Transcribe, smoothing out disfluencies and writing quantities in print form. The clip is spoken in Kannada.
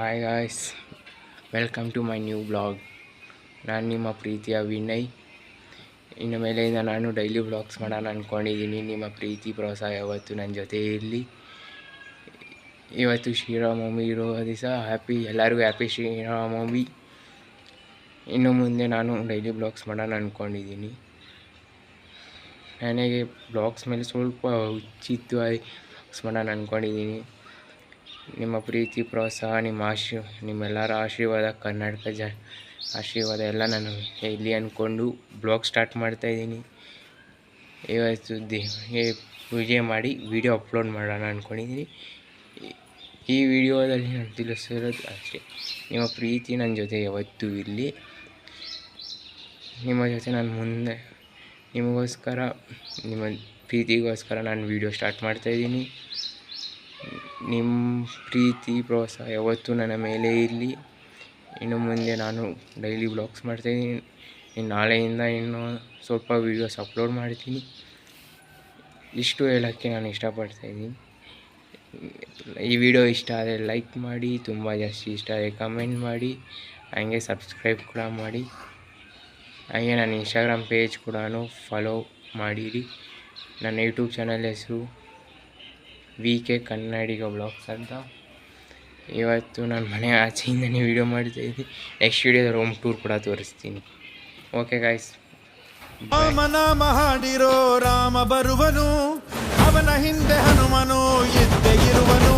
Hi guys, welcome to my new blog. ನಾನು ನಿಮ್ಮ ಪ್ರೀತಿಯ ವಿನಯ್. ಇನ್ನು ಮೇಲೆಯಿಂದ ನಾನು ಡೈಲಿ ವ್ಲಾಗ್ಸ್ ಮಾಡೋಣ ಅಂದ್ಕೊಂಡಿದ್ದೀನಿ. ನಿಮ್ಮ ಪ್ರೀತಿ ಪ್ರೋತ್ಸಾಹ ಯಾವತ್ತು ನನ್ನ ಜೊತೆ ಇರಲಿ. ಇವತ್ತು ಶ್ರೀರಾಮನವಮಿ ಇರೋ ದಿವಸ ಎಲ್ಲರಿಗೂ ಹ್ಯಾಪಿ ಶ್ರೀರಾಮನವಮಿ. ಇನ್ನು ಮುಂದೆ ನಾನು ಡೈಲಿ ಬ್ಲಾಗ್ಸ್ ಮಾಡೋಣ ಅಂದ್ಕೊಂಡಿದ್ದೀನಿ. ನನಗೆ ಬ್ಲಾಗ್ಸ್ ಮೇಲೆ ಸ್ವಲ್ಪ ಹುಚ್ಚಿತ್ತು, ಬ್ಲಾಗ್ಸ್ ಮಾಡೋಣ ಅಂದ್ಕೊಂಡಿದ್ದೀನಿ. ನಿಮ್ಮ ಪ್ರೀತಿ ಪ್ರೋತ್ಸಾಹ, ನಿಮ್ಮೆಲ್ಲರ ಆಶೀರ್ವಾದ, ಕರ್ನಾಟಕ ಆಶೀರ್ವಾದ ಎಲ್ಲ ನಾನು ಇಲ್ಲಿ ಅಂದ್ಕೊಂಡು ಬ್ಲಾಗ್ ಸ್ಟಾರ್ಟ್ ಮಾಡ್ತಾಯಿದ್ದೀನಿ. ಇವತ್ತು ಪೂಜೆ ಮಾಡಿ ವಿಡಿಯೋ ಅಪ್ಲೋಡ್ ಮಾಡೋಣ ಅಂದ್ಕೊಂಡಿದ್ದೀನಿ. ಈ ವಿಡಿಯೋದಲ್ಲಿ ನಾನು ತಿಳಿಸಿರೋದು ಅಷ್ಟೇ, ನಿಮ್ಮ ಪ್ರೀತಿ ನನ್ನ ಜೊತೆ ಯಾವತ್ತೂ ಇರಲಿ. ನಿಮ್ಮ ಜೊತೆ ನಾನು ಮುಂದೆ ನಿಮಗೋಸ್ಕರ, ನಿಮ್ಮ ಪ್ರೀತಿಗೋಸ್ಕರ ನಾನು ವಿಡಿಯೋ ಸ್ಟಾರ್ಟ್ ಮಾಡ್ತಾಯಿದ್ದೀನಿ. ನಿಮ್ಮ ಪ್ರೀತಿ ಪ್ರೋತ್ಸಾಹ ಯಾವತ್ತೂ ನನ್ನ ಮೇಲೆ ಇರಲಿ. ಇನ್ನು ಮುಂದೆ ನಾನು ಡೈಲಿ ವ್ಲಾಗ್ಸ್ ಮಾಡ್ತಾಯಿದ್ದೀನಿ. ನಾಳೆಯಿಂದ ಇನ್ನೂ ಸ್ವಲ್ಪ ವೀಡಿಯೋಸ್ ಅಪ್ಲೋಡ್ ಮಾಡ್ತೀನಿ. ಇಷ್ಟು ಹೇಳೋಕ್ಕೆ ನಾನು ಇಷ್ಟಪಡ್ತಾಯಿದ್ದೀನಿ. ಈ ವಿಡಿಯೋ ಇಷ್ಟ ಆದರೆ ಲೈಕ್ ಮಾಡಿ, ತುಂಬ ಜಾಸ್ತಿ ಇಷ್ಟ ಆದರೆ ಕಮೆಂಟ್ ಮಾಡಿ, ಹಾಗೆ ಸಬ್ಸ್ಕ್ರೈಬ್ ಕೂಡ ಮಾಡಿ. ಹಾಗೆ ನನ್ನ ಇನ್ಸ್ಟಾಗ್ರಾಮ್ ಪೇಜ್ ಕೂಡ ಫಾಲೋ ಮಾಡಿರಿ. ನನ್ನ ಯೂಟ್ಯೂಬ್ ಚಾನಲ್ ಹೆಸರು VK ಕನ್ನಡಿಗ ಬ್ಲಾಗ್ಸ್ ಅಂತ. ಇವತ್ತು ನಾನು ಮನೆ ಆಚೆಯಿಂದನೇ ವೀಡಿಯೋ ಮಾಡ್ತಾಯಿದ್ದೀನಿ. ನೆಕ್ಸ್ಟ್ ವೀಡಿಯೋದಲ್ಲಿ ಹೋಮ್ ಟೂರ್ ಕೂಡ ತೋರಿಸ್ತೀನಿ. ಓಕೆ ಗಾಯ್ಸ್, ರಾಮನಾಮ ಹಾಡಿರೋ ರಾಮ ಬರುವನು, ಅವನ ಹಿಂದೆ ಹನುಮನು ಇದ್ದೇ ಇರುವನು.